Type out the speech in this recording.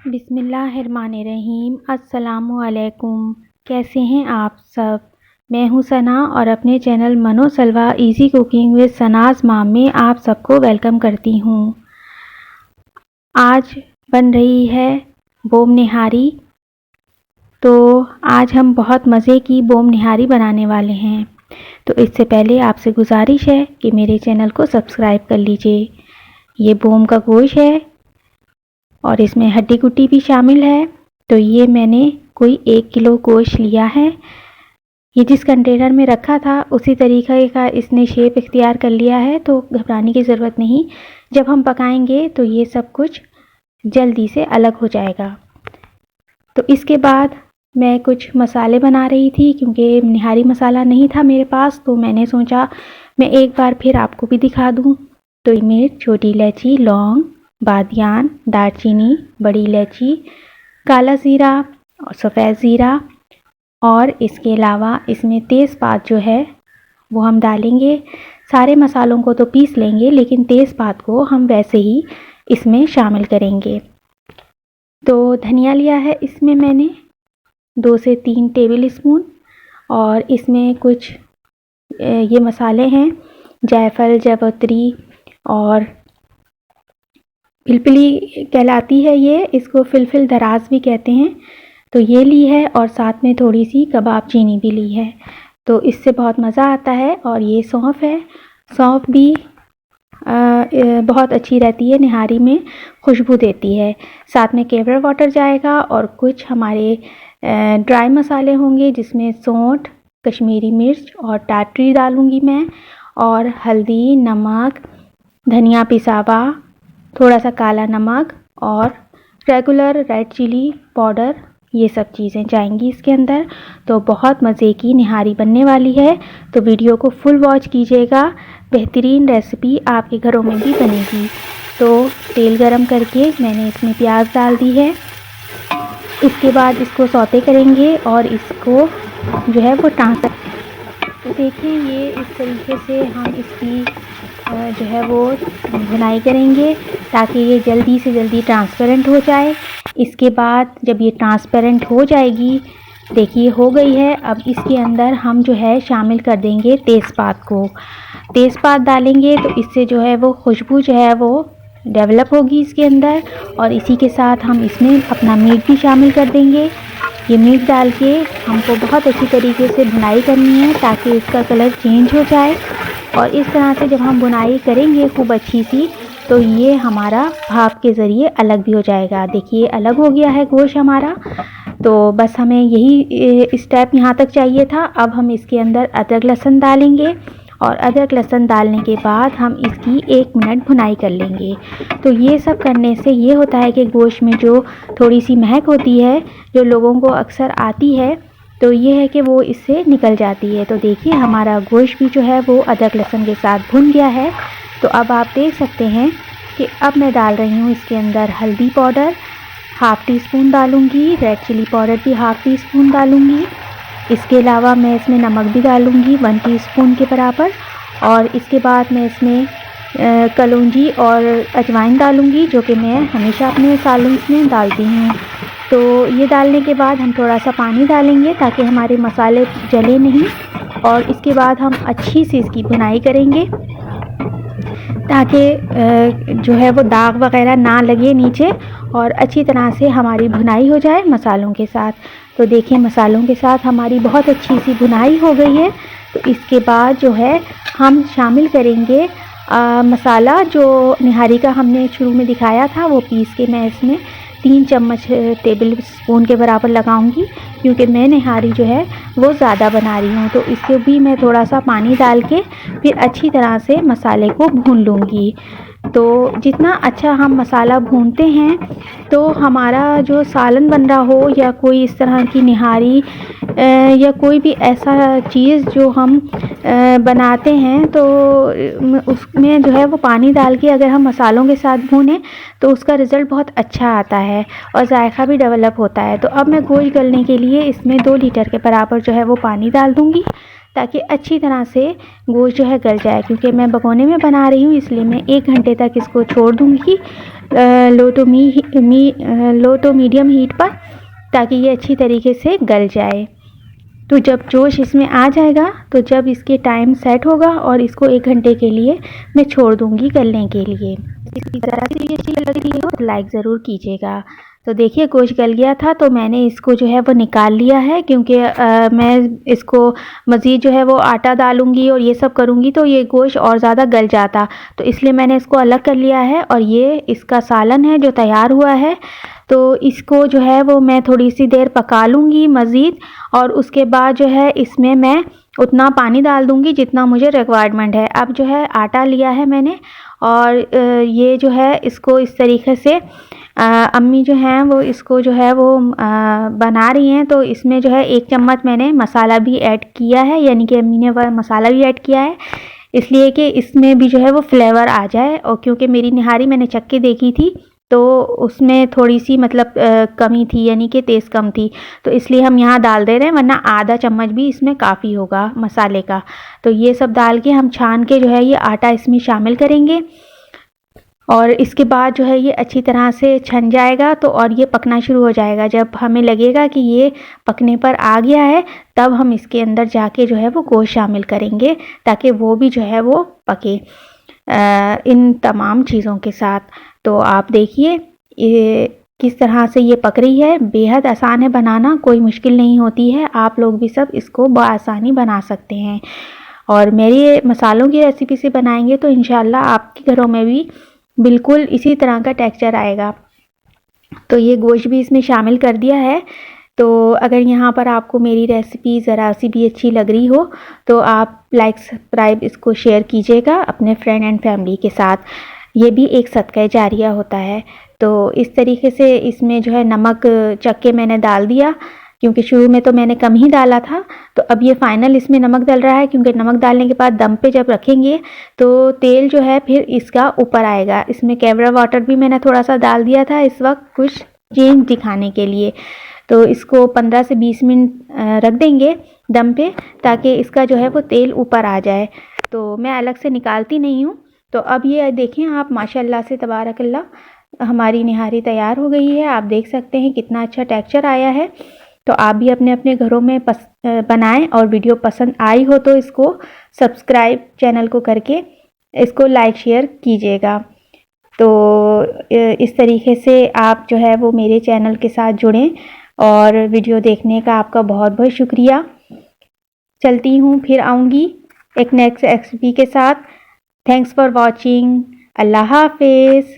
बिस्मिल्लाहिर्रहमानिर्रहीम। अस्सलामुअलैकुम। कैसे हैं आप सब? मैं हूं सना और अपने चैनल मनो सलवा इजी कुकिंग विद सनाज माम में आप सबको वेलकम करती हूं। आज बन रही है बोम निहारी। तो आज हम बहुत मज़े की बोम निहारी बनाने वाले हैं। तो इससे पहले आपसे गुजारिश है कि मेरे चैनल को सब्सक्राइब कर लीजिए। ये बोम का गोश्त है और इसमें हड्डी गुट्टी भी शामिल है। तो ये मैंने कोई 1 किलो गोश्त लिया है। ये जिस कंटेनर में रखा था उसी तरीके का इसने शेप इख्तियार कर लिया है, तो घबराने की ज़रूरत नहीं। जब हम पकाएंगे तो ये सब कुछ जल्दी से अलग हो जाएगा। तो इसके बाद मैं कुछ मसाले बना रही थी, क्योंकि निहारी मसाला नहीं था मेरे पास, तो मैंने सोचा मैं एक बार फिर आपको भी दिखा दूँ। तो मिर्च, छोटी इलायची, लौंग, बादियान, दालचीनी, बड़ी इलायची, काला ज़ीरा और सफ़ेद ज़ीरा, और इसके अलावा इसमें तेज़पात जो है वो हम डालेंगे। सारे मसालों को तो पीस लेंगे, लेकिन तेज़पात को हम वैसे ही इसमें शामिल करेंगे। तो धनिया लिया है इसमें मैंने 2 से 3 टेबल स्पून, और इसमें कुछ ये मसाले हैं जायफल, जावित्री और फिलफिली कहलाती है ये, इसको फिलफिल दराज भी कहते हैं। तो ये ली है, और साथ में थोड़ी सी कबाब चीनी भी ली है, तो इससे बहुत मज़ा आता है। और ये सौंफ है, सौंफ भी बहुत अच्छी रहती है, निहारी में खुशबू देती है। साथ में केवड़ा वाटर जाएगा, और कुछ हमारे ड्राई मसाले होंगे जिसमें सौंठ, कश्मीरी मिर्च और टाटरी डालूँगी मैं, और हल्दी, नमक, धनिया पिसावा, थोड़ा सा काला नमक और रेगुलर रेड चिली पाउडर, ये सब चीज़ें जाएंगी इसके अंदर। तो बहुत मज़े की निहारी बनने वाली है, तो वीडियो को फुल वॉच कीजिएगा। बेहतरीन रेसिपी आपके घरों में भी बनेगी। तो तेल गरम करके मैंने इसमें प्याज डाल दी है। इसके बाद इसको सौते करेंगे और इसको जो है वो तो देखिए, ये इस तरीके से हम इसकी जो है वो भुनाई करेंगे, ताकि ये जल्दी से जल्दी ट्रांसपेरेंट हो जाए। इसके बाद जब ये ट्रांसपेरेंट हो जाएगी, देखिए हो गई है, अब इसके अंदर हम जो है शामिल कर देंगे तेज़पात को। तेज़पात डालेंगे तो इससे जो है वो खुशबू जो है वो डेवलप होगी इसके अंदर, और इसी के साथ हम इसमें अपना मीट भी शामिल कर देंगे। ये मीट डाल के हमको बहुत अच्छी तरीके से भुनाई करनी है, ताकि इसका कलर चेंज हो जाए। और इस तरह से जब हम भुनाई करेंगे खूब अच्छी सी, तो ये हमारा भाप के ज़रिए अलग भी हो जाएगा। देखिए अलग हो गया है गोश्त हमारा। तो बस हमें यही स्टेप यहाँ तक चाहिए था। अब हम इसके अंदर अदरक लहसुन डालेंगे, और अदरक लहसुन डालने के बाद हम इसकी 1 मिनट भुनाई कर लेंगे। तो ये सब करने से ये होता है कि गोश्त में जो थोड़ी सी महक होती है, जो लोगों को अक्सर आती है, तो ये है कि वो इससे निकल जाती है। तो देखिए हमारा गोश्त भी जो है वो अदरक लहसुन के साथ भुन गया है। तो अब आप देख सकते हैं कि अब मैं डाल रही हूँ इसके अंदर हल्दी पाउडर हाफ़ टी स्पून डालूँगी, रेड चिली पाउडर भी हाफ़ टी स्पून डालूँगी। इसके अलावा मैं इसमें नमक भी डालूँगी 1 टीस्पून के बराबर, और इसके बाद मैं इसमें कलौंजी और अजवाइन डालूँगी, जो कि मैं हमेशा अपने सालन्स में डालती हूँ। तो ये डालने के बाद हम थोड़ा सा पानी डालेंगे, ताकि हमारे मसाले जले नहीं, और इसके बाद हम अच्छी सी इसकी भुनाई करेंगे, ताकि जो है वो दाग वगैरह ना लगे नीचे, और अच्छी तरह से हमारी भुनाई हो जाए मसालों के साथ। तो देखिए मसालों के साथ हमारी बहुत अच्छी सी भुनाई हो गई है। तो इसके बाद जो है हम शामिल करेंगे मसाला, जो निहारी का हमने शुरू में दिखाया था, वो पीस के मैं इसमें 3 चम्मच टेबल स्पून के बराबर लगाऊंगी, क्योंकि मैं निहारी जो है वो ज़्यादा बना रही हूँ। तो इसके भी मैं थोड़ा सा पानी डाल के फिर अच्छी तरह से मसाले को भून लूँगी। तो जितना अच्छा हम मसाला भूनते हैं, तो हमारा जो सालन बन रहा हो, या कोई इस तरह की निहारी या कोई भी ऐसा चीज़ जो हम बनाते हैं, तो उसमें जो है वो पानी डाल के अगर हम मसालों के साथ भूनें, तो उसका रिज़ल्ट बहुत अच्छा आता है और जायका भी डेवलप होता है। तो अब मैं गोश्त गलने के लिए इसमें 2 लीटर के बराबर जो है वो पानी डाल दूँगी, ताकि अच्छी तरह से गोश्त जो है गल जाए। क्योंकि मैं भगोने में बना रही हूँ इसलिए मैं 1 घंटे तक इसको छोड़ दूँगी लो टू मीडियम हीट पर, ताकि ये अच्छी तरीके से गल जाए। तो जब जोश इसमें आ जाएगा तो जब इसके टाइम सेट होगा और इसको 1 घंटे के लिए मैं छोड़ दूँगी गलने के लिए। इसी तरह से ये अच्छी लग रही हो तो लाइक ज़रूर कीजिएगा। तो देखिए गोश्त गल गया था तो मैंने इसको जो है वो निकाल लिया है, क्योंकि मैं इसको मज़ीद जो है वो आटा डालूँगी और ये सब करूँगी तो ये गोश्त और ज़्यादा गल जाता, तो इसलिए मैंने इसको अलग कर लिया है। और ये इसका सालन है जो तैयार हुआ है, तो इसको जो है वो मैं थोड़ी सी देर पका लूँगी मज़ीद, और उसके बाद जो है इसमें मैं उतना पानी डाल दूँगी जितना मुझे रिक्वायरमेंट है। अब जो है आटा लिया है मैंने, और ये जो है इसको इस तरीके से अम्मी जो हैं वो इसको जो है वो बना रही हैं। तो इसमें जो है 1 चम्मच मैंने मसाला भी ऐड किया है, यानी कि अम्मी ने वह मसाला भी ऐड किया है इसलिए कि इसमें भी जो है वो फ्लेवर आ जाए। और क्योंकि मेरी निहारी मैंने चख के देखी थी तो उसमें थोड़ी सी मतलब कमी थी, यानी कि टेस्ट कम थी, तो इसलिए हम यहाँ डाल दे रहे हैं, वरना आधा चम्मच भी इसमें काफ़ी होगा मसाले का। तो ये सब डाल के हम छान के जो है ये आटा इसमें शामिल करेंगे, और इसके बाद जो है ये अच्छी तरह से छन जाएगा तो और ये पकना शुरू हो जाएगा। जब हमें लगेगा कि ये पकने पर आ गया है तब हम इसके अंदर जाके जो है वो गोश्त शामिल करेंगे, ताकि वो भी जो है वो पके इन तमाम चीज़ों के साथ। तो आप देखिए ये किस तरह से ये पक रही है। बेहद आसान है बनाना, कोई मुश्किल नहीं होती है, आप लोग भी सब इसको बआसानी बना सकते हैं। और मेरी मसालों की रेसिपी से बनाएंगे तो इंशाल्लाह आपके घरों में भी बिल्कुल इसी तरह का टेक्सचर आएगा। तो ये गोश्त भी इसमें शामिल कर दिया है। तो अगर यहाँ पर आपको मेरी रेसिपी ज़रा सी भी अच्छी लग रही हो तो आप लाइक सब्सक्राइब इसको शेयर कीजिएगा अपने फ्रेंड एंड फैमिली के साथ। ये भी एक सदका जारिया होता है। तो इस तरीके से इसमें जो है नमक चख के मैंने डाल दिया, क्योंकि शुरू में तो मैंने कम ही डाला था। तो अब ये फाइनल इसमें नमक डल रहा है, क्योंकि नमक डालने के बाद दम पे जब रखेंगे तो तेल जो है फिर इसका ऊपर आएगा। इसमें कैवरा वाटर भी मैंने थोड़ा सा डाल दिया था इस वक्त कुछ चेंज दिखाने के लिए। तो इसको 15 से 20 मिनट रख देंगे दम पे, ताकि इसका जो है वो तेल ऊपर आ जाए। तो मैं अलग से निकालती नहीं हूँ। तो अब ये देखें आप, माशाल्लाह से तबारकल्लाह हमारी निहारी तैयार हो गई है। आप देख सकते हैं कितना अच्छा टेक्सचर आया है। तो आप भी अपने अपने घरों में बनाएं, और वीडियो पसंद आई हो तो इसको सब्सक्राइब चैनल को करके इसको लाइक शेयर कीजिएगा। तो इस तरीके से आप जो है वो मेरे चैनल के साथ जुड़ें, और वीडियो देखने का आपका बहुत बहुत शुक्रिया। चलती हूँ, फिर आऊँगी एक नेक्स्ट रेसिपी के साथ। Thanks for watching. अल्लाह हाफिज़।